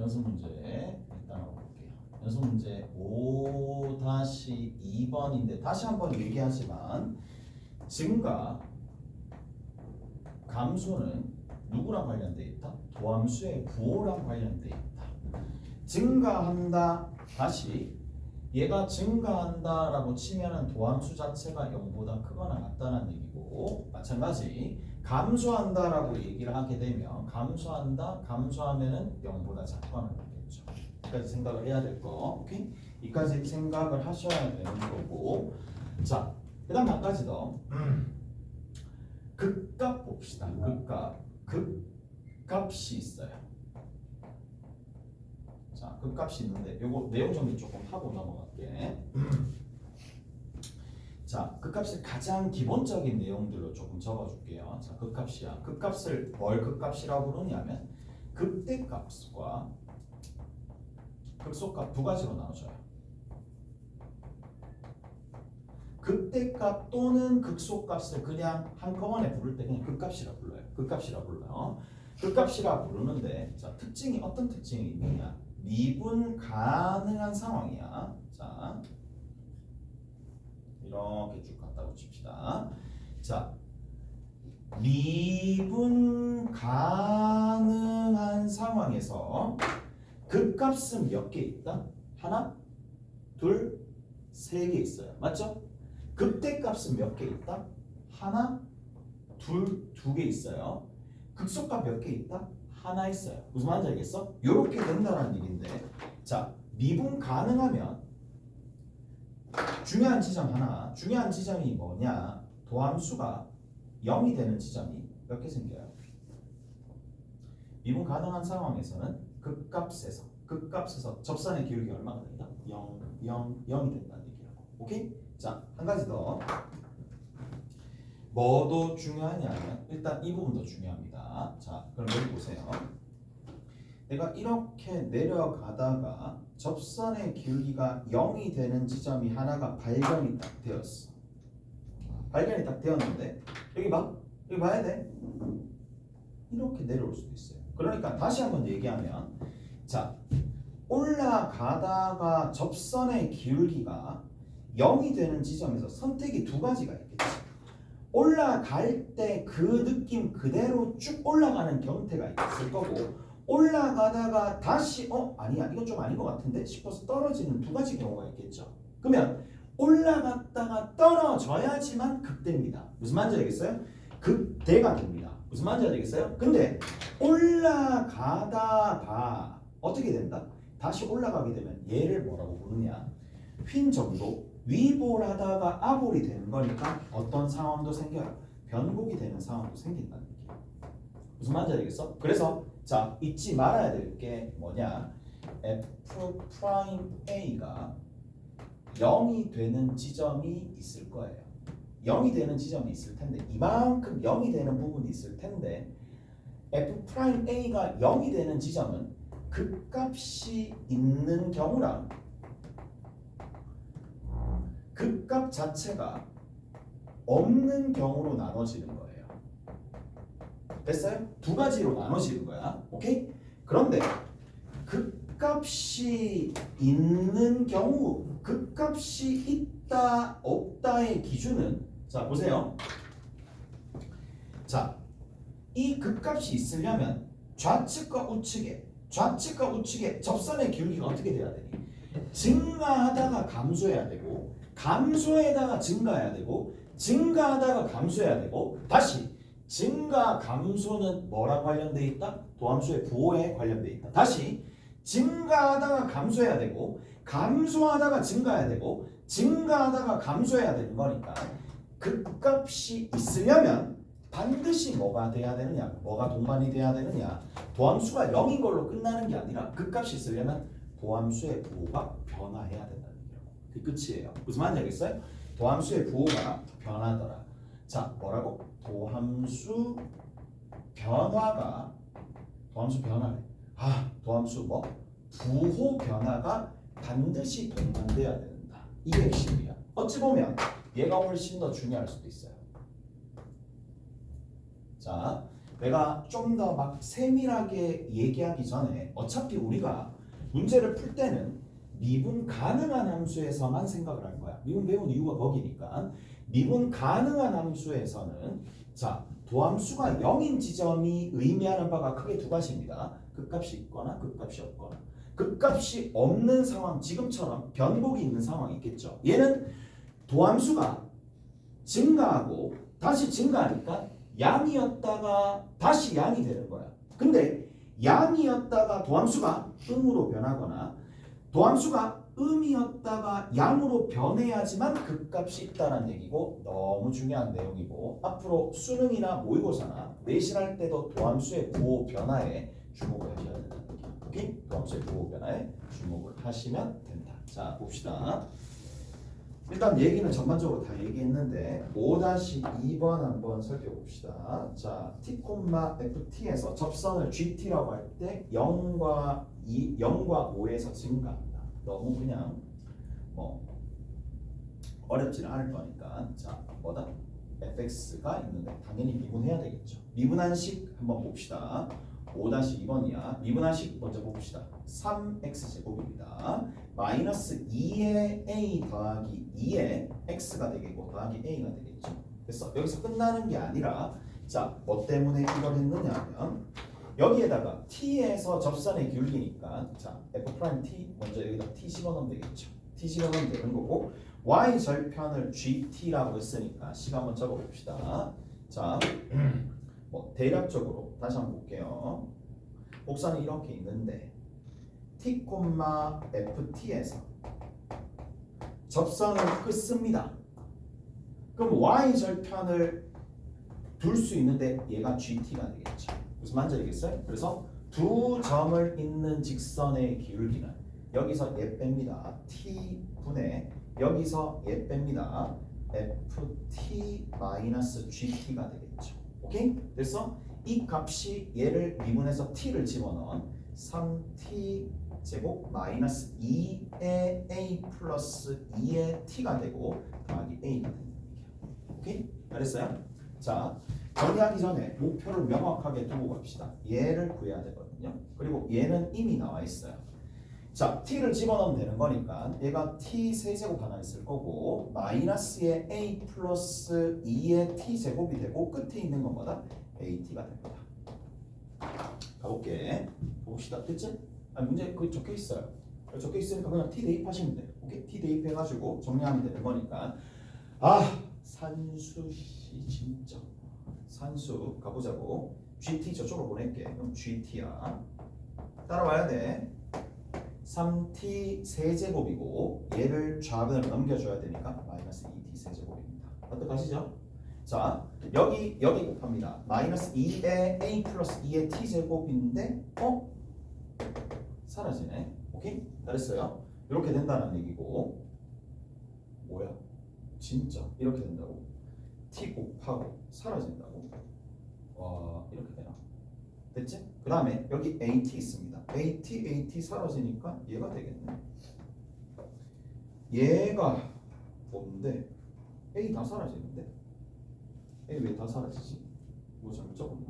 연습 문제 일단 볼게요. 연습 문제 5-2번인데 다시 한번 얘기하지만 증가 감소는 누구랑 관련돼 있다? 도함수의 부호랑 관련돼 있다. 증가한다. 다시 얘가 증가한다라고 치면은 도함수 자체가 0보다 크거나 같다는 얘기고, 마찬가지 감소한다라고 얘기를 하게 되면 감소한다, 감소하면은 0보다 작거나 같겠죠. 여기까지 생각을 해야 될 거. 오케이? 이까지 생각을 하셔야 되는 거고. 자, 그다음 한 가지 더. 극값 봅시다. 극값이 있어요. 자, 극값이 있는데 요거 내용 정리 조금 하고 넘어갈게. 자, 극값의 가장 기본적인 내용들로 조금 적어줄게요. 자, 극값이야. 극값을 뭘 극값이라고 부르냐면 극대값과 극소값 두 가지로 나눠져요. 극대값 또는 극소값을 그냥 한꺼번에 부를 때 그냥 극값이라 불러요. 극값이라 불러요. 극값이라 부르는데, 자, 특징이 어떤 특징이 있느냐? 미분 가능한 상황이야. 자, 이렇게 쭉 갖다고 칩시다. 자, 미분 가능한 상황에서 극값은 몇 개 있다? 하나, 둘, 세 개 있어요. 맞죠? 극대값은 몇 개 있다? 하나, 둘, 두 개 있어요. 극소값 몇 개 있다? 하나 있어요. 무슨 말인지 알겠어? 이렇게 된다는 얘기인데, 자, 미분 가능하면 중요한 지점 하나, 중요한 지점이 뭐냐? 도함수가 0이 되는 지점이 몇 개 생겨요? 미분 가능한 상황에서는 극값에서 접선의 기울기가 얼마가 된다? 0, 0, 0이 된다는 얘기라고. 오케이? 자, 한 가지 더. 뭐도 중요하냐면 일단 이 부분도 중요합니다. 자, 그럼 여기 보세요. 내가 이렇게 내려가다가 접선의 기울기가 0이 되는 지점이 하나가 발견이 딱 되었어. 발견이 딱 되었는데 여기 봐. 여기 봐야 돼. 이렇게 내려올 수도 있어요. 그러니까 다시 한번 얘기하면, 자, 올라가다가 접선의 기울기가 0이 되는 지점에서 선택이 두 가지가 있겠지. 올라갈 때 그 느낌 그대로 쭉 올라가는 경태가 있을 거고, 올라가다가 다시 아니야 이건 좀 아닌 것 같은데 싶어서 떨어지는 두 가지 경우가 있겠죠. 그러면 올라갔다가 떨어져야지만 극대입니다. 무슨 말인지 알겠어요? 극대가 됩니다. 무슨 말인지 알겠어요? 근데 올라가다가 어떻게 된다? 다시 올라가게 되면 얘를 뭐라고 부르냐? 휜 정도, 위볼하다가 아볼이 되는 거니까 어떤 상황도 생겨요. 변곡이 되는 상황도 생긴다는 얘기예요. 무슨 말인지 알겠어? 그래서 자, 잊지 말아야 될 게 뭐냐? F'A가 0이 되는 지점이 있을 거예요. 0이 되는 지점이 있을 텐데, 이만큼 0이 되는 부분이 있을 텐데, F'A가 0이 되는 지점은 극값이 있는 경우랑 극값 자체가 없는 경우로 나눠지는 거예요. 됐어요? 두 가지로 나눠지는 거야. 오케이? 그런데 극값이 있는 경우, 극값이 있다 없다의 기준은, 자 보세요. 자, 이 극값이 있으려면 좌측과 우측에 접선의 기울기가 어떻게 돼야 되니? 증가하다가 감소해야 되고, 감소에다가 증가해야 되고, 증가하다가 감소해야 되고, 다시 증가 감소는 뭐랑 관련돼 있다? 도함수의 부호에 관련돼 있다. 다시 증가하다가 감소해야 되고, 감소하다가 증가해야 되고, 증가하다가 감소해야 되는 거니까 극값이 있으려면 반드시 뭐가 돼야 되느냐? 뭐가 동반이 돼야 되느냐? 도함수가 0인 걸로 끝나는 게 아니라 극값이 있으려면 도함수의 부호가 변화해야 된다는 얘기라고. 그게 끝이에요. 무슨 말인지 알겠어요? 도함수의 부호가 변하더라. 자, 뭐라고? 도함수 변화래. 도함수 뭐? 부호 변화가 반드시 동반돼야 된다. 이게 핵심이야. 어찌 보면 얘가 훨씬 더 중요할 수도 있어요. 자, 내가 좀 더 막 세밀하게 얘기하기 전에 어차피 우리가 문제를 풀 때는 미분 가능한 함수에서만 생각을 할 거야. 미분 배운 이유가 거기니까. 미분 가능한 함수에서는 자, 도함수가 0인 지점이 의미하는 바가 크게 두 가지입니다. 극값이 있거나 극값이 없거나. 극값이 없는 상황, 지금처럼 변곡이 있는 상황이 있겠죠. 얘는 도함수가 증가하고 다시 증가하니까 양이었다가 다시 양이 되는 거야. 근데 양이었다가 도함수가 음으로 변하거나 도함수가 음이었다가 양으로 변해야지만 극값이 있다는 얘기고 너무 중요한 내용이고 앞으로 수능이나 모의고사나 내신할 때도 도함수의 부호 변화에 주목을 하셔야 된다. 오케이? 도함수의 부호 변화에 주목을 하시면 된다. 자, 봅시다. 일단 얘기는 전반적으로 다 얘기했는데 5-2번 한번 살펴봅시다. 자, t, ft에서 접선을 gt라고 할 때 0과 5에서 증가합니다. 너무 그냥 뭐 어렵지는 않을 거니까 자, 뭐다? fx가 있는데 당연히 미분해야 되겠죠. 미분한 식 한번 봅시다. 5-2번이야. 미분한 식 먼저 봅시다. 3x제곱입니다. 마이너스 2의 a 더하기 2의 x가 되겠고 더하기 a가 되겠죠. 그래서 여기서 끝나는 게 아니라 자, 뭐 때문에 이걸 했느냐 하면 여기에다가 t에서 접선의 기울기니까 자, f't 먼저 여기다 t 집어넣으면 되겠죠. t 집어넣으면 되는 거고 y 절편을 gt라고 했으니까 식 한번 적어봅시다. 자, 뭐 대략적으로 다시 한번 볼게요. 복선이 이렇게 있는데 t, ft에서 접선을 끊습니다. 그럼 y 절편을 둘 수 있는데 얘가 gt가 되겠죠. 무슨 말인지 알겠어요? 그래서 두 점을 잇는 직선의 기울기는 여기서 얘 뺍니다. t 분의 여기서 얘 뺍니다. ft-gt가 되겠죠. 오케이? 그래서 이 값이 얘를 미분해서 t를 집어넣은 3t 제곱 마이너스 2의 a 플러스 2의 t가 되고 더하기 a가 된다. 오케이? 알았어요? 자, 정리하기 전에 목표를 명확하게 두고 갑시다. 얘를 구해야 되거든요. 그리고 얘는 이미 나와 있어요. 자, t를 집어넣으면 되는 거니까 얘가 t 세제곱 하나 있을 거고 마이너스의 a 플러스 2의 t 제곱이 되고 끝에 있는 건 뭐다? at가 됩니다. 가볼게. 봅시다. 됐지? 아니, 문제 그 적혀 있어요. 적혀 있으니까 그냥 t 대입하시면 돼요. 오케이? t 대입해가지고 정리하면 되는 거니까. 아, 산수씨 진짜. 산수 가보자고. GT 저쪽으로 보낼게. 그럼 GT야. 따라와야 돼. 3t 세제곱이고 얘를 좌변으로 넘겨줘야 되니까 마이너스 2t 세제곱입니다. 어떡하시죠? 자, 여기 곱합니다. 마이너스 2의 a 플러스 2의 t 제곱인데 사라지네. 오케이? 잘했어요. 이렇게 된다는 얘기고 뭐야? 진짜 이렇게 된다고? t 곱하고 사라진다고? 와, 이렇게 되나? 됐지? 그 다음에 여기 AT 있습니다. AT 사라지니까 얘가 되겠네. 얘가 뭔데? A 다 사라지는데? A 왜 다 사라지지? 뭐 잘못 적었나?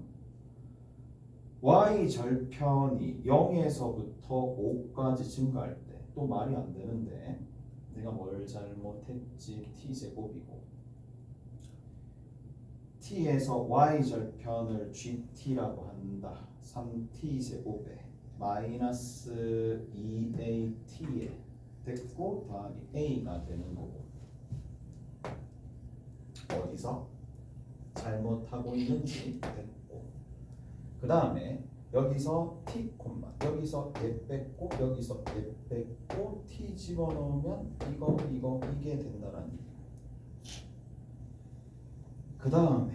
Y 절편이 0에서부터 5까지 증가할 때 또 말이 안 되는데 내가 뭘 잘못했지? T제곱이고 t에서 y 절편을 gt라고 한다. 3t 제곱에 마이너스 2at에 됐고 더하기 a가 되는 거고 어디서 잘못하고 있는지 됐고 그 다음에 여기서 t 콤마 여기서 얘 뺐고 여기서 얘 뺐고 t 집어넣으면 이게 된다라는 얘기. 그 다음에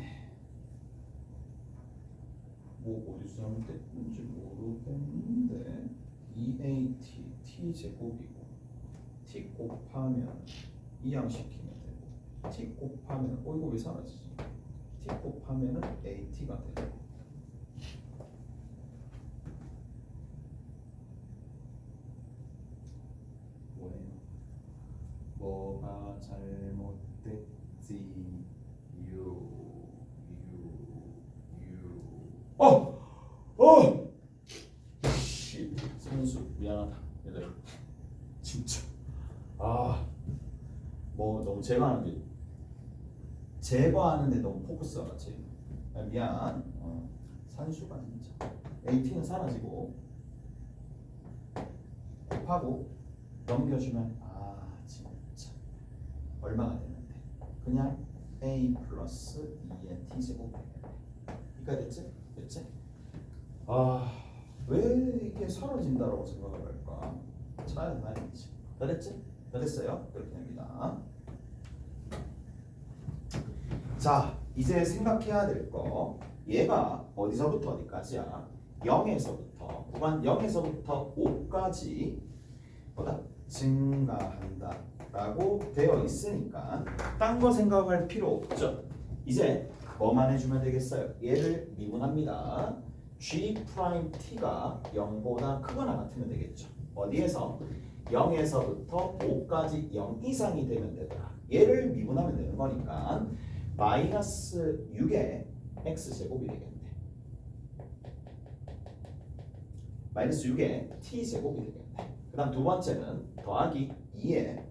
뭐 어디서 잘못됐는지 모르겠는데 2at t 제곱이고 t 곱하면 이항시키면 되고 t 곱하면 이거 왜 사라지지? t 곱하면 at가 되고 뭐예요? 뭐가 잘못됐지? 미안하다 얘들 진짜 뭐 너무 제거하는데 너무 포커스가 같지. 미안. 산수가 진짜 AT는 사라지고 곱하고 넘겨주면 진짜 얼마가 되는데 그냥 A 플러스 2의 T제곱 이까 됐지? 왜 이게 사라진다라고 생각을 할까? 찾아봐야지. 다 됐지? 다 됐어요? 그렇게 됩니다. 자, 이제 생각해야 될 거 얘가 어디서부터 어디까지야? 0에서부터 구간 0에서부터 5까지 뭐다? 증가한다 라고 되어 있으니까 딴 거 생각할 필요 없죠. 이제 뭐만 해주면 되겠어요? 얘를 미분합니다. G'T가 0보다 크거나 같으면 되겠죠. 어디에서? 0에서부터 5까지 0 이상이 되면 되더라. 얘를 미분하면 되는 거니까 마이너스 6의 x제곱이 되겠네. 마이너스 6의 t제곱이 되겠네. 그 다음 두 번째는 더하기 2의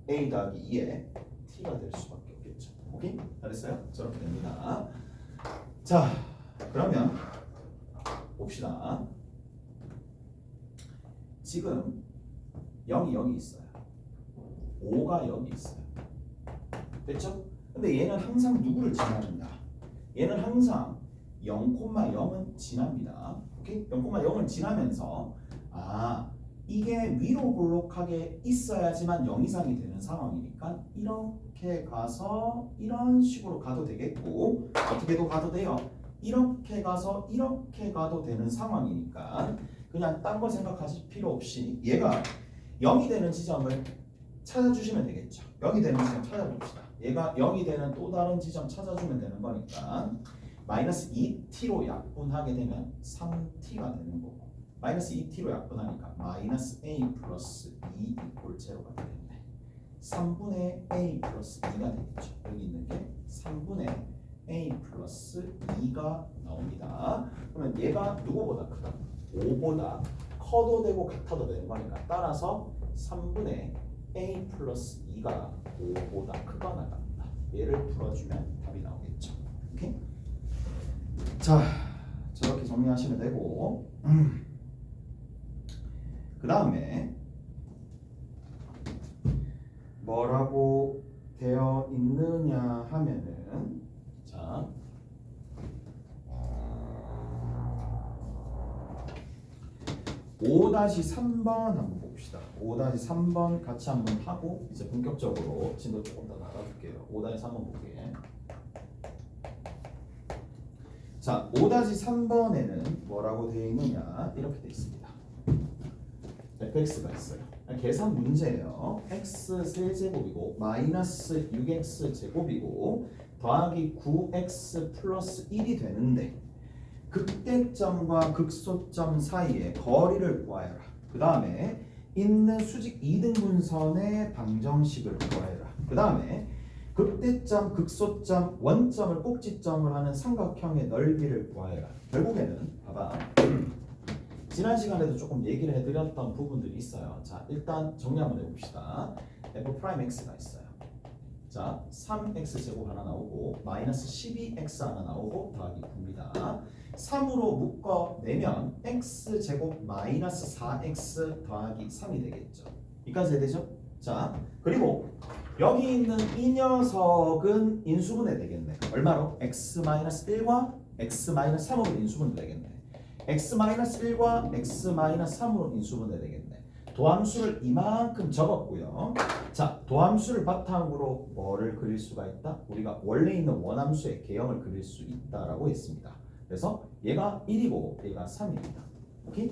a 더하기 2의 t가 될 수밖에 없겠죠. 오케이? 잘했어요? 저렇게 됩니다. 자, 그러면 봅시다. 지금 0이 있어요. 5가 0이 있어요. 됐죠? 근데 얘는 항상 누구를 지나는다? 얘는 항상 0,0은 지납니다. 오케이? 0,0을 지나면서 이게 위로 볼록하게 있어야지만 0 이상이 되는 상황이니까 이렇게 가서 이런 식으로 가도 되겠고 어떻게도 가도 돼요. 이렇게 가서 이렇게 가도 되는 상황이니까 그냥 딴 거 생각하실 필요 없이 얘가 0이 되는 지점을 찾아주시면 되겠죠. 0이 되는 지점 찾아봅시다. 얘가 0이 되는 또 다른 지점 찾아주면 되는 거니까 마이너스 2t로 약분하게 되면 3t가 되는 거고 마이너스 2t로 약분하니까 마이너스 a 플러스 2 이꼴 제로가 되겠네. 3분의 a 플러스 2가 되겠죠. 여기 있는 게 3분의 a 플러스 2가 나옵니다. 그러면 얘가 누구보다 크다? 5보다 커도 되고 같아도 되는 거니까 따라서 3분의 a 플러스 2가 5보다 크거나 같다. 얘를 풀어주면 답이 나오겠죠. 오케이? 자, 저렇게 정리하시면 되고 그 다음에 뭐라고 되어 있느냐 하면은 자 5-3번 한번 봅시다. 5-3번 같이 한번 하고 이제 본격적으로 진도 조금 더 나가볼게요. 5-3번 볼게요. 자, 5-3번에는 뭐라고 되어 있느냐 이렇게 되어 있습니다. fx가 있어요. 계산 문제예요. x 세제곱이고 마이너스 6x 제곱이고 더하기 9x 플러스 1이 되는데 극대점과 극소점 사이의 거리를 구하여라. 그 다음에 있는 수직 2등분선의 방정식을 구하여라. 그 다음에 극대점, 극소점, 원점을 꼭지점을 하는 삼각형의 넓이를 구하여라. 결국에는 봐봐. 지난 시간에도 조금 얘기를 해드렸던 부분들이 있어요. 자, 일단 정리 한번 해봅시다. f'x가 있어요. 자, 3x제곱 하나 나오고 마이너스 12x 하나 나오고 더하기 9입니다. 3으로 묶어내면 x제곱 마이너스 4x 더하기 3이 되겠죠. 여기까지 해야 되죠? 자, 그리고 여기 있는 이 녀석은 인수분해 되겠네. 얼마로? x-1과 x-3으로 인수분해 되겠네. x-1과 x-3으로 인수분해 되겠네. 도함수를 이만큼 적었고요. 자, 도함수를 바탕으로 뭐를 그릴 수가 있다? 우리가 원래 있는 원함수의 개형을 그릴 수 있다라고 했습니다. 그래서 얘가 1이고 얘가 3입니다. 오케이?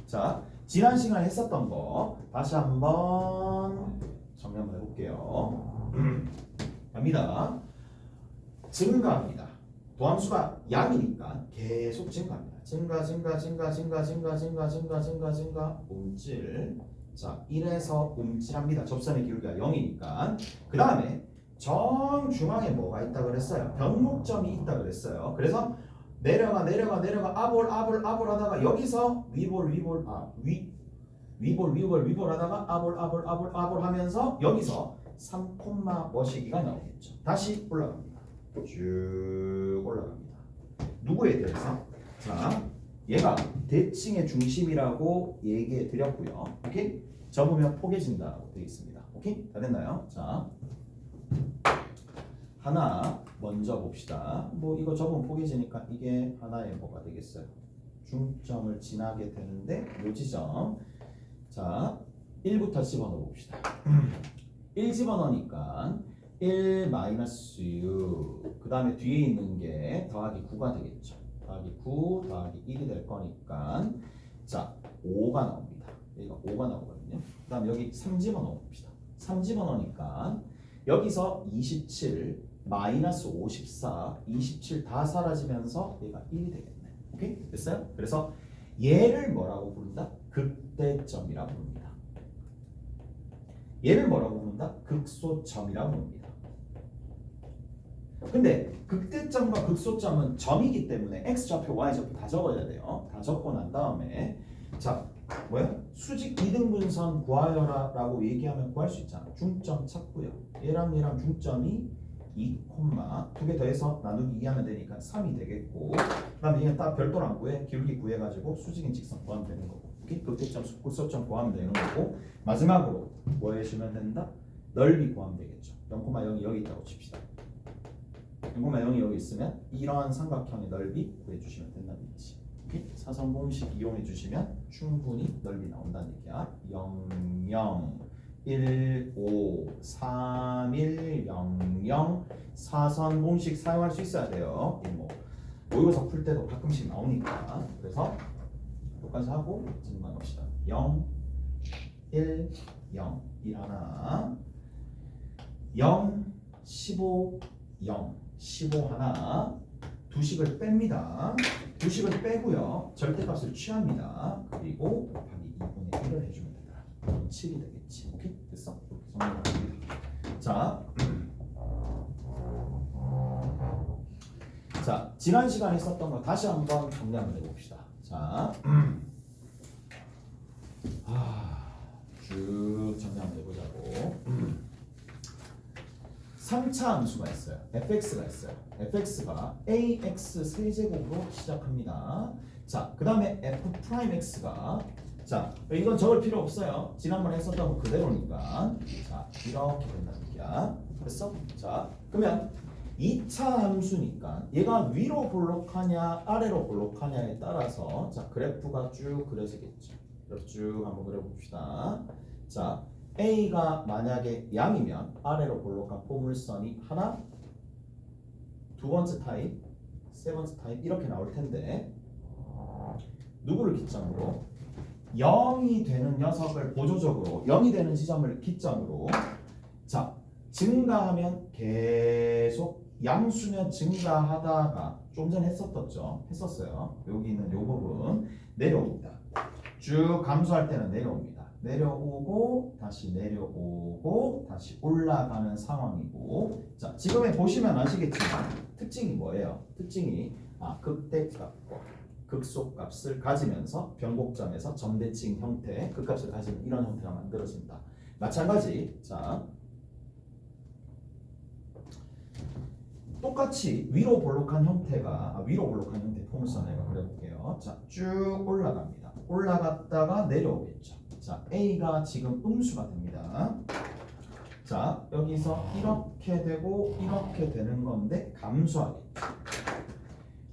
자, 지난 시간에 했었던 거 다시 한번 정리 한번 해볼게요. 갑니다. 증가합니다. 도함수가 양이니까 계속 증가합니다. 증가 움찔. 자, 1에서 움찔합니다. 접선의 기울기가 0이니까. 그 다음에 정중앙에 뭐가 있다 그랬어요? 변곡점이 있다 그랬어요. 그래서 내려가 아볼 하다가 여기서 위볼 하다가 아볼 하면서 여기서 3, 머시기가 나오겠죠. 다시 올라갑니다. 쭉 올라갑니다. 누구에 대해서? 자, 얘가 대칭의 중심이라고 얘기해 드렸고요. 오케이? 접으면 포개진다고 되어 있습니다. 오케이? 다 됐나요? 자, 하나 먼저 봅시다. 뭐 이거 접으면 포개지니까 이게 하나의 뭐가 되겠어요? 중점을 지나게 되는데 요 지점. 자, 1부터 집어넣어 봅시다. 1 집어넣으니까 1 마이너스 6. 그 다음에 뒤에 있는 게 더하기 9가 되겠죠. 더하기 9 더하기 1이 될 거니까 자 5가 나옵니다. 여기가 5가 나오거든요. 그 다음에 여기 3 집어넣어 봅시다. 3 집어넣으니까 여기서 27 마이너스 54 27 다 사라지면서 얘가 1이 되겠네. 오케이? 됐어요? 그래서 얘를 뭐라고 부른다? 극대점이라고 부릅니다. 얘를 뭐라고 부른다? 극소점이라고 부릅니다. 근데 극대점과 극소점은 점이기 때문에 x좌표, y좌표 다 적어야 돼요. 다 적고 난 다음에 자 뭐야? 수직 이등분선 구하여라 라고 얘기하면 구할 수 있잖아. 중점 찾고요. 얘랑 얘랑 중점이 2, 두 개 더해서 나누기 2 하면 되니까 3이 되겠고 그 다음에 얘는 딱 별도로 안 구해. 기울기 구해가지고 수직인 직선 구하면 되는 거고 오케이? 극대점, 극소점 구하면 되는 거고 마지막으로 뭐 해주면 된다? 넓이 구하면 되겠죠. 0,0이 여기 있다고 칩시다. 0,0이 여기 있으면 이러한 삼각형의 넓이 구해주시면 된다는 얘기지. 사선 공식 이용해 주시면 충분히 넓이 나온다는 얘기야. 0, 0, 1, 5, 3, 1, 0, 0 사선 공식 사용할 수 있어야 돼요. 뭐 모의고사 풀 때도 가끔씩 나오니까. 그래서 똑같이 하고 질문 합시다. 0, 1, 0 1 하나 0, 15, 0 15 하나 두식을 뺍니다. 두식을 빼고요. 절대값을 취합니다. 그리고 곱하기 2분의 1을 해주면 되더라. 그럼 7이 되겠지. 오케이? 됐어? 이렇게 정리합니다. 자, 지난 시간에 썼던 거 다시 한번 정리 한번 해봅시다. 자, 쭉 정리 한번 해보자고. 3차 함수가 있어요. fx가 있어요. fx가 ax 세제곱으로 시작합니다. 자, 그 다음에 f'x가 자, 이건 적을 필요 없어요. 지난번에 했었던 거 그대로니까 자, 이렇게 된다는 얘기야. 됐어? 자, 그러면 2차 함수니까 얘가 위로 볼록하냐 아래로 볼록하냐에 따라서 자, 그래프가 쭉 그려지겠죠. 그래프 쭉 한번 그려봅시다. 자, A가 만약에 양이면 아래로 볼록한 포물선이 하나, 두 번째 타입, 세 번째 타입 이렇게 나올 텐데 누구를 기점으로 0이 되는 녀석을 보조적으로 0이 되는 지점을 기점으로 자 증가하면 계속 양수면 증가하다가 좀 전에 했었어요. 여기 있는 요 부분 내려옵니다. 쭉 감소할 때는 내려옵니다. 내려오고 다시 내려오고 다시 올라가는 상황이고 자 지금에 보시면 아시겠지만 특징이 뭐예요? 특징이 극대값과 극소값을 가지면서 변곡점에서 점대칭 형태 극값을 가지는 이런 형태가 만들어진다. 마찬가지 자 똑같이 위로 볼록한 형태가 위로 볼록한 형태 포물선을 그려볼게요. 자 쭉 올라갑니다. 올라갔다가 내려오겠죠. 자, A가 지금 음수가 됩니다. 자, 여기서 이렇게 되고 이렇게 되는 건데 감소하겠죠.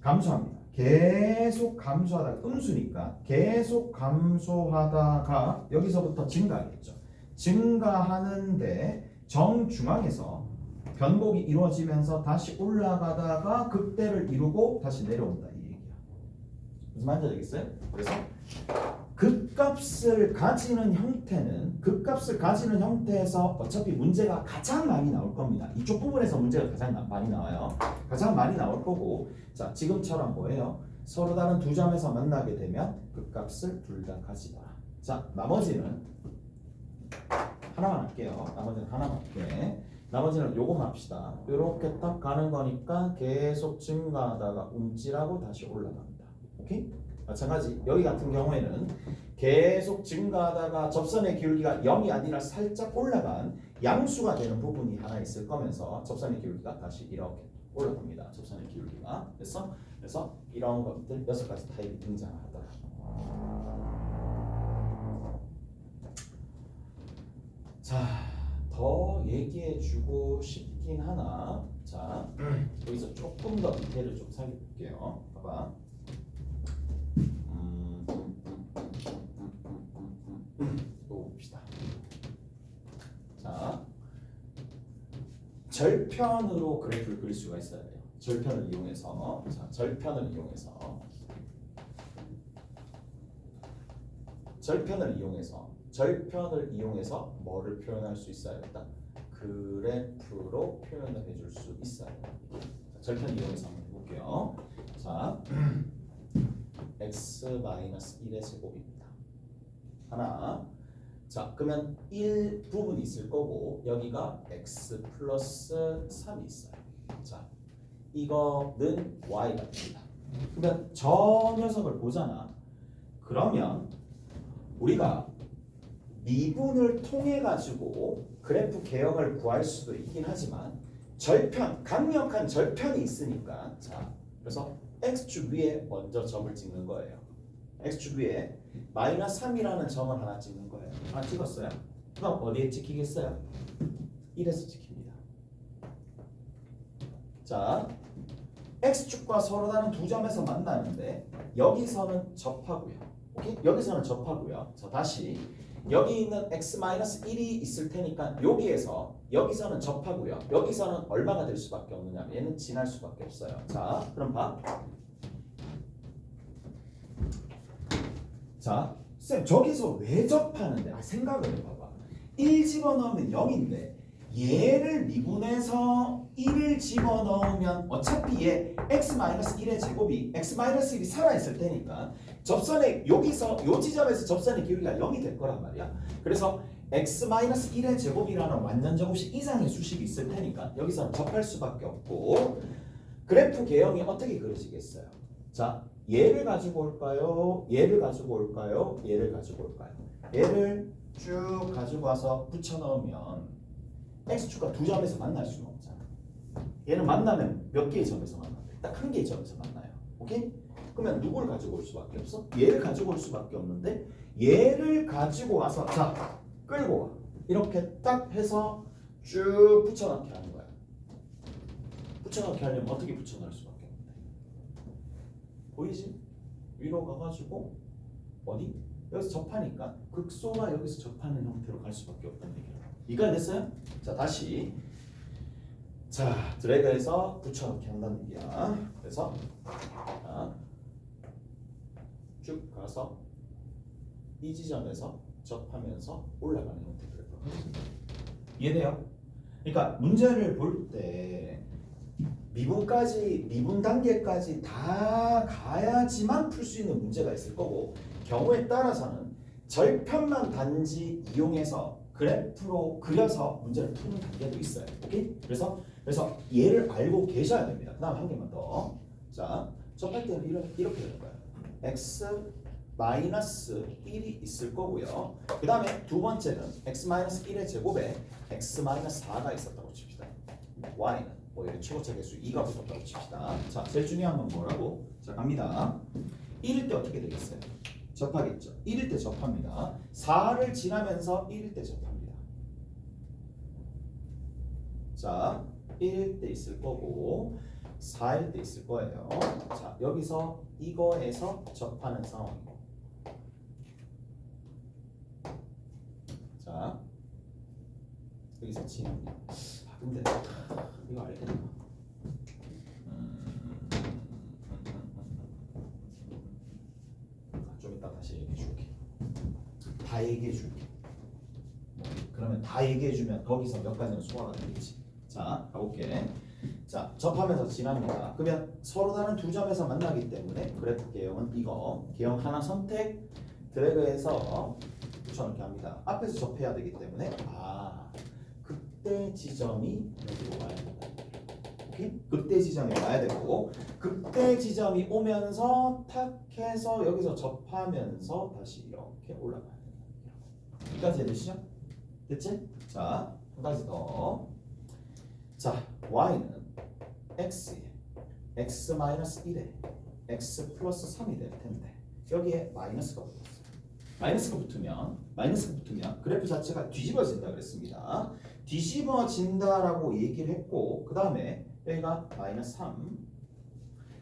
감소합니다. 계속 감소하다가 음수니까 계속 감소하다가 여기서부터 증가하겠죠. 증가하는데 정중앙에서 변곡이 이루어지면서 다시 올라가다가 극대를 이루고 다시 내려온다 이 얘기야. 무슨 말인지 알겠어요? 그래서 극값을 가지는 형태에서 어차피 문제가 가장 많이 나올 겁니다. 이쪽 부분에서 문제가 가장 많이 나와요. 가장 많이 나올 거고 자 지금처럼 뭐예요? 서로 다른 두 점에서 만나게 되면 극값을 둘 다 가지더라. 자 나머지는 하나만 할게요. 나머지는 하나만 할게. 나머지는 요거만 합시다. 이렇게 딱 가는 거니까 계속 증가하다가 움찔하고 다시 올라갑니다. 오케이? 마찬가지 여기 같은 경우에는 계속 증가하다가 접선의 기울기가 0이 아니라 살짝 올라간 양수가 되는 부분이 하나 있을 거면서 접선의 기울기가 다시 이렇게 올라갑니다. 접선의 기울기가. 그래서 이런 것들 6가지 타입이 등장하더라. 자, 더 얘기해주고 싶긴 하나. 자, 여기서 조금 더 디테일을 좀 살펴볼게요. 봐봐. 또 봅시다. 자, 절편으로 그래프를 그릴 수가 있어야 돼요. 절편을 이용해서. 자, 절편을 이용해서 뭐를 표현할 수 있어야 된다? 그래프로 표현을 해줄 수 있어야 된다. 자, 절편 이용해서 한번 해볼게요. 자, x-1의 제곱입니다. 하나. 자, 그러면 1 부분이 있을 거고 여기가 x 플러스 3이 있어요. 자, 이거는 y가 됩니다. 그러면 저 녀석을 보잖아. 그러면 우리가 미분을 통해 가지고 그래프 개형을 구할 수도 있긴 하지만 절편, 강력한 절편이 있으니까 자, 그래서 x축 위에 먼저 점을 찍는 거예요. x축 위에 마이너스 3이라는 점을 하나 찍는 거예요. 하나 찍었어요. 그럼 어디에 찍히겠어요? 1에서 찍힙니다. 자, x축과 서로 다른 두 점에서 만나는데 여기서는 접하고요. 오케이? 여기서는 접하고요. 자, 다시 여기 있는 x-1이 있을 테니까 여기서는 접하고요. 여기서는 얼마가 될 수밖에 없느냐? 얘는 지날 수밖에 없어요. 자, 그럼 봐. 자, 쌤 저기서 왜 접하는데? 생각을 해봐봐. 1 집어넣으면 0인데 얘를 미분해서 1을 집어넣으면 어차피 얘 x-1의 제곱이 x-1이 살아있을 테니까 접선의 여기서 요 지점에서 접선의 기울기가 0이 될 거란 말이야. 그래서 x-1의 제곱이라는 완전 제곱식 이상의 수식이 있을 테니까 여기서는 접할 수밖에 없고 그래프 개형이 어떻게 그려지겠어요? 자, 얘를 가지고 올까요? 얘를 가지고 올까요? 얘를 가지고 올까요? 얘를 쭉 가지고 와서 붙여 넣으면 x축과 두 점에서 만날 수는 없잖아. 얘는 만나면 몇 개의 점에서 만나요? 딱 한 개의 점에서 만나요. 오케이? 그러면 누구를 가지고 올 수밖에 없어? 얘를 가지고 올 수밖에 없는데 얘를 가지고 와서 자, 끌고 와. 이렇게 딱 해서 쭉 붙여넣기 하는 거야. 붙여넣기 하려면 어떻게 붙여넣을 수밖에 없는데? 보이지? 위로 가가지고 어디? 여기서 접하니까 극소가 여기서 접하는 형태로 갈 수밖에 없다는 얘기야. 이해가 됐어요? 자, 다시 자, 드래그해서 붙여넣기 한다는 얘기야. 그래서 자, 쭉 가서 이 지점에서 접하면서 올라가는 형태로 이해돼요? 그러니까 문제를 볼 때 미분 단계까지 다 가야지만 풀 수 있는 문제가 있을 거고 경우에 따라서는 절편만 단지 이용해서 그래프로 그려서 문제를 푸는 단계도 있어요. 오케이? 그래서 얘를 알고 계셔야 됩니다. 그 다음 한 개만 더. 자, 접할 때는 이렇게 되는 거예요. x-1이 있을 거고요. 그 다음에 두 번째는 x-1의 제곱에 x-4가 있었다고 칩시다. y는 여기 최고차 개수 2가 붙었다고 칩시다. 자, 제일 중요한 건 뭐라고? 자, 갑니다. 1일 때 어떻게 되겠어요? 접하겠죠. 1일 때 접합니다. 4를 지나면서 1일 때 접합니다. 자, 1일 때 있을 거고 4일 때 있을 거예요. 자, 여기서 이거에서 접하는 상황이고 자, 여기서 지납니다. 근데 이거 알겠나? 좀 이따 다시 얘기해 줄게. 다 얘기해 줄게. 그러면 다 얘기해 주면 거기서 몇 가지는 소화가 되겠지. 자, 가볼게. 자, 접하면서 지납니다. 그러면 서로 다른 두 점에서 만나기 때문에 그래프 개형은 이거 개형 하나 선택 드래그해서 붙여넣기 합니다. 앞에서 접해야 되기 때문에 극대 지점이 여기로 와야 된다. 오케이? 극대 지점이 와야 되고 극대 지점이 오면서 탁 해서 여기서 접하면서 다시 이렇게 올라가야 된다. 여기까지 해주시죠? 됐지? 자, 한 가지 더. 자, y는 x에 x-1에 x 플러스 3이 될 텐데 여기에 마이너스가 붙었어요. 마이너스가 붙으면 그래프 자체가 뒤집어진다 그랬습니다. 뒤집어진다라고 얘기를 했고 그 다음에 여기가 마이너스 3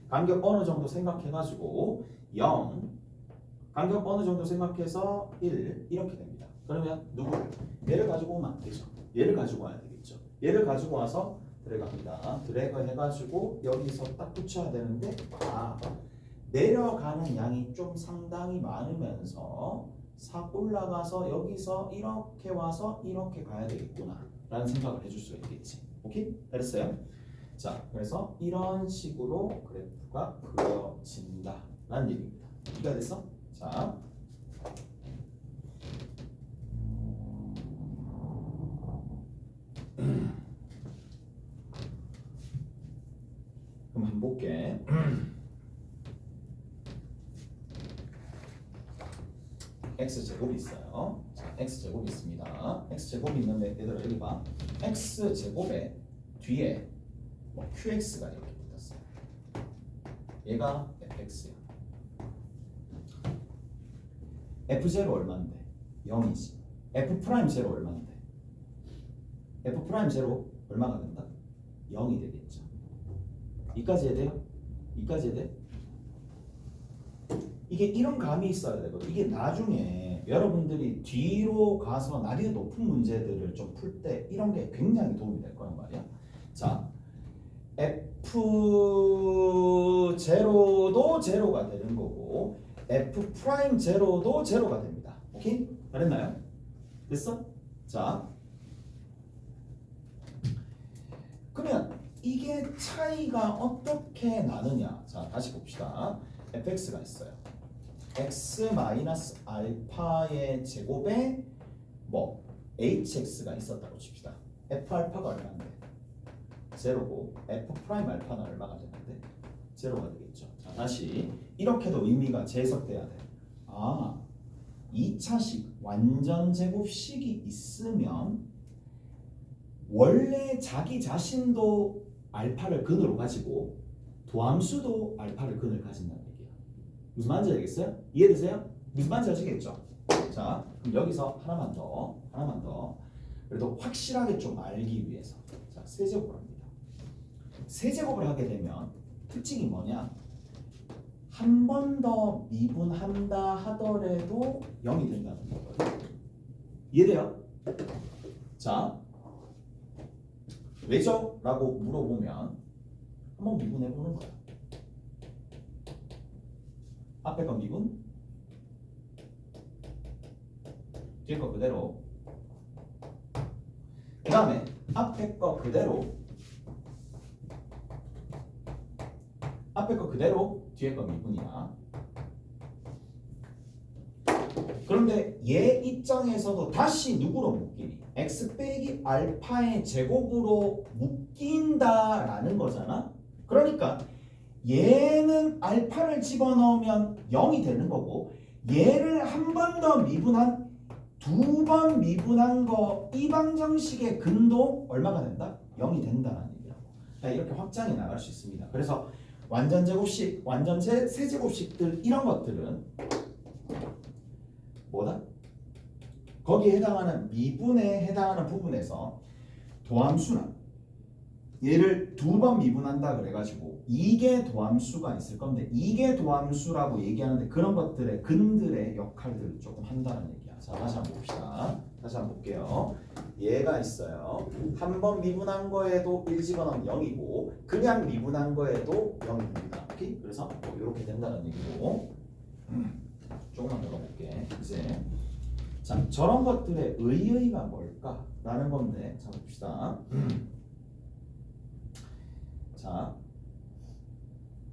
간격 어느 정도 생각해가지고 0 간격 어느 정도 생각해서 1 이렇게 됩니다. 그러면 누구를? 얘를 가지고 오면 안 되죠. 얘를 가지고 와야 되겠죠. 얘를 가지고 와서 드래그합니다. 드래그 해가지고 여기서 딱 붙여야 되는데 내려가는 양이 좀 상당히 많으면서 싹 올라가서 여기서 이렇게 와서 이렇게 가야 되겠구나 라는 생각을 해줄 수 있겠지. 오케이? 알았어요? 자, 그래서 이런 식으로 그래프가 그려진다 라는 얘기입니다. 이해가 됐어? 자, 그럼 한번 볼게. x제곱이 있어요. 자, x제곱이 있습니다. x제곱이 있는데 얘들아 여기 봐. x제곱에 뒤에 뭐 qx가 이렇게 붙었어요. 얘가 fx야. f0 얼마인데? 0이지. f'0 얼마인데? f'0 얼마가 된다? 0이 되겠죠. 이까지 해야 돼요? 이까지 해야 돼? 이게 이런 감이 있어야 되거든. 이게 나중에 여러분들이 뒤로 가서 난이도 높은 문제들을 좀 풀 때 이런 게 굉장히 도움이 될 거란 말이야. 자, f0도 제로가 되는 거고 f'0도 제로가 됩니다. 오케이? 잘했나요? 됐어? 자, 그러면 이게 차이가 어떻게 나느냐? 자, 다시 봅시다. fx가 있어요. x-알파의 제곱에 뭐 hx가 있었다고 칩시다. f알파가 얼마인데? 제로고 f'알파는 얼마가 되는데? 제로가 되겠죠. 자, 다시 이렇게도 의미가 재해석돼야 돼. 2차식 완전 제곱식이 있으면 원래 자기 자신도 알파를 근으로 가지고 도함수도 알파를 근을 가진다는 얘기야. 무슨 말인지 알겠어요? 이해되세요? 무슨 말인지 아시겠죠? 자, 그럼 여기서 하나만 더. 그래도 확실하게 좀 알기 위해서 자, 세제곱을 합니다. 세제곱을 하게 되면 특징이 뭐냐? 한 번 더 미분한다 하더라도 0이 된다는 거거든요. 이해돼요? 자, 왜죠? 라고 물어보면 한번 미분해보는 거야. 앞에 건 미분, 뒤에 거 그대로. 그 다음에 앞에 거 그대로, 뒤에 거 미분이야. 그런데 얘 입장에서도 다시 누구로 묶이니? x 빼기 알파의 제곱으로 묶인다라는 거잖아. 그러니까 얘는 알파를 집어넣으면 0이 되는 거고 얘를 한 번 더 미분한 두 번 미분한 거 이 방정식의 근도 얼마가 된다? 0이 된다는 얘기라고. 이렇게 확장해 나갈 수 있습니다. 그래서 완전 제곱식, 완전 세제곱식들 이런 것들은 뭐다? 거기에 해당하는 미분에 해당하는 부분에서 도함수나 얘를 두 번 미분한다 그래가지고 이게 도함수가 있을 건데 이게 도함수라고 얘기하는데 그런 것들의 근들의 역할들을 조금 한다는 얘기야. 자, 다시 한번 봅시다. 다시 한번 볼게요. 얘가 있어요. 한 번 미분한 거에도 1 집어넣으면 0이고 그냥 미분한 거에도 0이 됩니다. 오케이? 그래서 뭐 이렇게 된다는 얘기고 조금만 더 볼게. 이제 자, 저런 것들의 의의가 뭘까? 라는 건데 자, 봅시다. 자,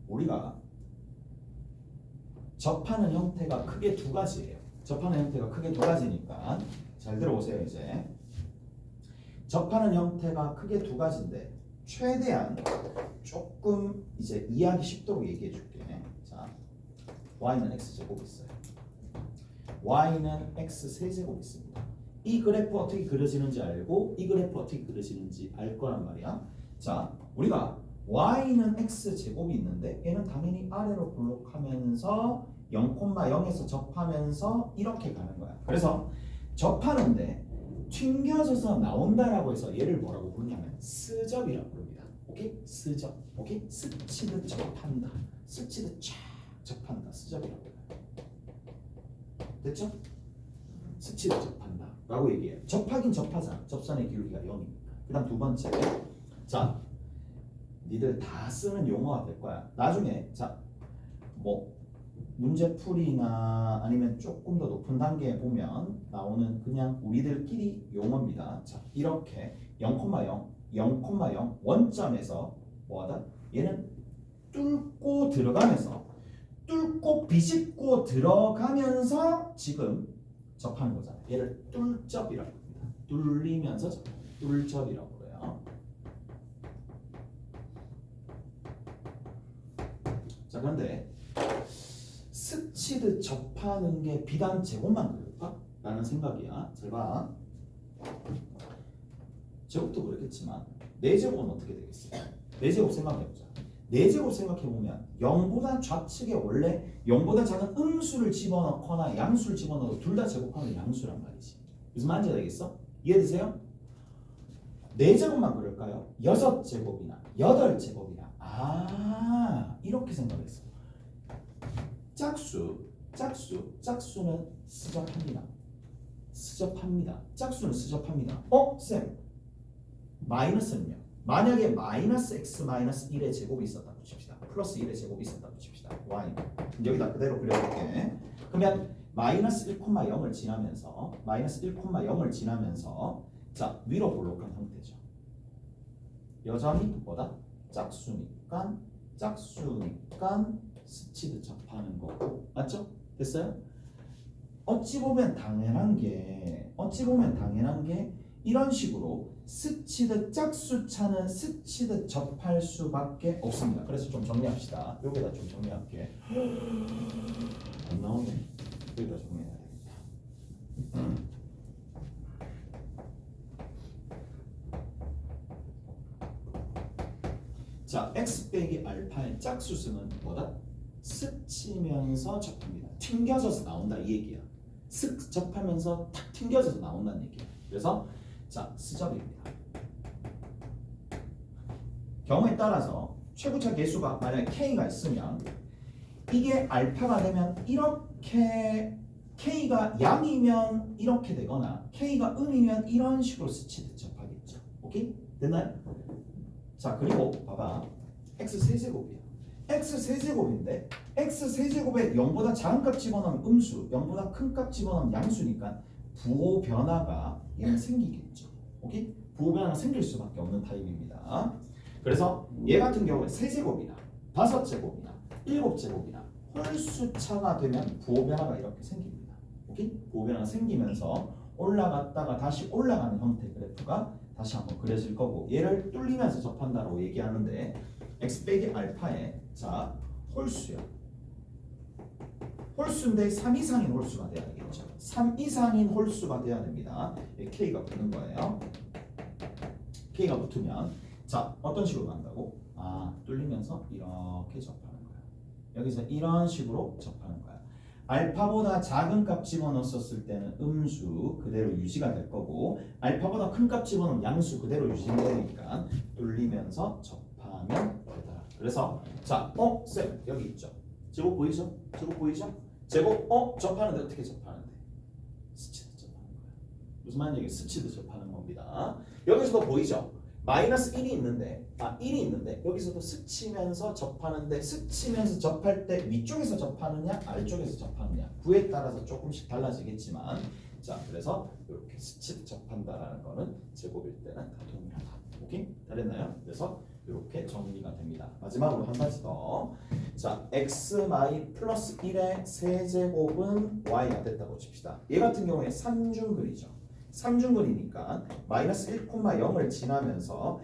우리가 접하는 형태가 크게 두 가지예요. 접하는 형태가 크게 두 가지니까 잘 들어보세요. 이제 접하는 형태가 크게 두 가지인데 최대한 조금 이제 이해하기 쉽도록 얘기해 줄게. 자, y는 x제곱 있어요. y는 x 세제곱 있습니다. 이 그래프 어떻게 그려지는지 알고 이 그래프 어떻게 그려지는지 알 거란 말이야. 자, 우리가 y는 x제곱이 있는데 얘는 당연히 아래로 블록하면서 0,0에서 접하면서 이렇게 가는 거야. 그래서 접하는데 튕겨져서 나온다라고 해서 얘를 뭐라고 부르냐면 스접이라고 부릅니다. 오케이? 스접. 오케이? 스치듯 접한다. 스치듯 쫙 접한다. 스접이라고 해요. 됐죠? 스치듯 접한다 라고 얘기해요. 접하긴 접하잖아. 접선의 기울기가 0이니까. 그 다음 두 번째. 자, 니들 다 쓰는 용어가 될 거야. 나중에 자, 뭐 문제풀이나 아니면 조금 더 높은 단계에 보면 나오는 그냥 우리들끼리 용어입니다. 자, 이렇게 0,0, 0,0 원점에서 뭐하다? 얘는 뚫고 들어가면서 뚫고 비집고 들어가면서 지금 접하는 거잖아. 얘를 뚫접이라고 합니다. 뚫리면서 뚫접이라고 그래요. 자, 그런데 스치듯 접하는 게 비단 제곱만 그럴까? 라는 생각이야. 잘 봐. 제곱도 그렇겠지만 4제곱은 어떻게 되겠어요? 4제곱 생각해보자. 4제곱 생각해보면 0보다 좌측에 원래 0보다 작은 음수를 집어넣거나 양수를 집어넣어도 둘 다 제곱하면 양수란 말이지. 무슨 말인지 알겠어? 이해되세요? 4제곱만 그럴까요? 6제곱이나 8제곱이나 이렇게 생각했어. 짝수는 스접합니다. 짝수는 스접합니다. 쌤, 마이너스는요? 만약에 마이너스 x 마이너스 1의 제곱이 있었다고 칩시다. 플러스 1의 제곱이 있었다고 칩시다. y. 여기다 그대로 그려볼게. 그러면 마이너스 1,0을 지나면서 자, 위로 볼록한 형태죠. 여전히 뭐다? 짝수니까 스치듯 접하는 거고. 맞죠? 됐어요? 어찌 보면 당연한 게 이런 식으로 스치듯 짝수차는 스치듯 접할 수밖에 없습니다. 그래서 좀 정리합시다. 여기다 좀 정리할게. 안 나오네. 여기다 정리해야 되겠다. 자, x 빼기 알파의 짝수승은 뭐다? 스치면서 접합니다. 튕겨져서 나온다 이 얘기야. 슥 접하면서 탁 튕겨져서 나온다는 얘기야. 그래서 자, 스접입니다. 경우에 따라서 최고차 계수가 만약에 k가 있으면 이게 알파가 되면 이렇게 k가 양이면 이렇게 되거나 k가 음이면 이런 식으로 스치듯 접하겠죠. 오케이? 됐나요? 자, 그리고 봐봐. x 세제곱이야. x 세제곱인데 x 세제곱에 0보다 작은 값 집어넣으면 음수, 0보다 큰 값 집어넣으면 양수니까 부호 변화가 얘는 생기겠죠. 오케이? 부호 변화가 생길 수밖에 없는 타입입니다. 그래서 얘 같은 경우에 세제곱이나 5제곱이나 7제곱이나 홀수차가 되면 부호 변화가 이렇게 생깁니다. 오케이? 부호 변화가 생기면서 올라갔다가 다시 올라가는 형태의 그래프가 다시 한번 그려질 거고, 얘를 뚫리면서 접한다고 얘기하는데 x 빼기 알파에 자, 홀수야. 홀수인데 3 이상인 홀수가 돼야 되겠죠. 3 이상인 홀수가 돼야 됩니다. k가 붙는 거예요. k가 붙으면 자, 어떤 식으로 간다고? 뚫리면서 이렇게 접하는 거야. 여기서 이런 식으로 접하는 거야. 알파보다 작은 값 집어넣었을 때는 음수 그대로 유지가 될 거고, 알파보다 큰 값 집어넣으면 양수 그대로 유지되니까 뚫리면서 접하면 되더라. 그래서 자, 쌤 여기 있죠. 제곱 보이죠? 제곱 접하는데 어떻게 접하는데? 스치듯 접하는 거야. 무슨 말인지 스치듯 접하는 겁니다. 여기서도 보이죠? 마이너스 1이 있는데 1이 있는데 여기서도 스치면서 접하는데, 스치면서 접할 때 위쪽에서 접하느냐 아래쪽에서 접하느냐 구에 따라서 조금씩 달라지겠지만, 자, 그래서 이렇게 스치듯 접한다라는 거는 제곱일 때는 다 동일하다. 오케이? 다 됐나요? 그래서 이렇게 정리가 됩니다. 마지막으로 한 가지 더. 자, x 마이 플러스 1의 세제곱은 y가 됐다고 칩시다. 얘 같은 경우에 3중 그리죠. 3중근이니까 마이너스 1,0을 지나면서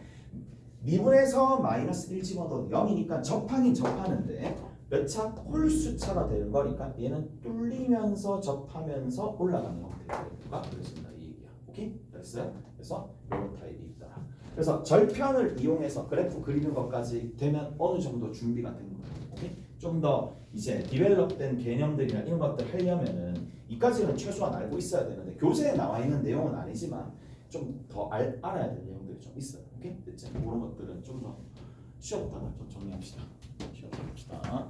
미분에서 마이너스 1 집어넣어도 0이니까 접하긴 접하는데 몇 차? 홀수차가 되는 거니까 얘는 뚫리면서 접하면서 올라가는 형태가 그려진다 이 얘기야. 오케이? 됐어요? 그래서 이런 타입이 있다. 그래서 절편을 이용해서 그래프 그리는 것까지 되면 어느 정도 준비가 된 거예요. 오케이? 좀 더 이제 디벨롭된 개념들이나 이런 것들 하려면은 이까지는 최소한 알고 있어야 되는데 교재에 나와 있는 내용은 아니지만 좀 더 알아야 될 내용들이 좀 있어요. 오케이? 됐죠? 그런 것들은 좀 더 쉬어보다가 좀 정리합시다. 쉬어봅시다.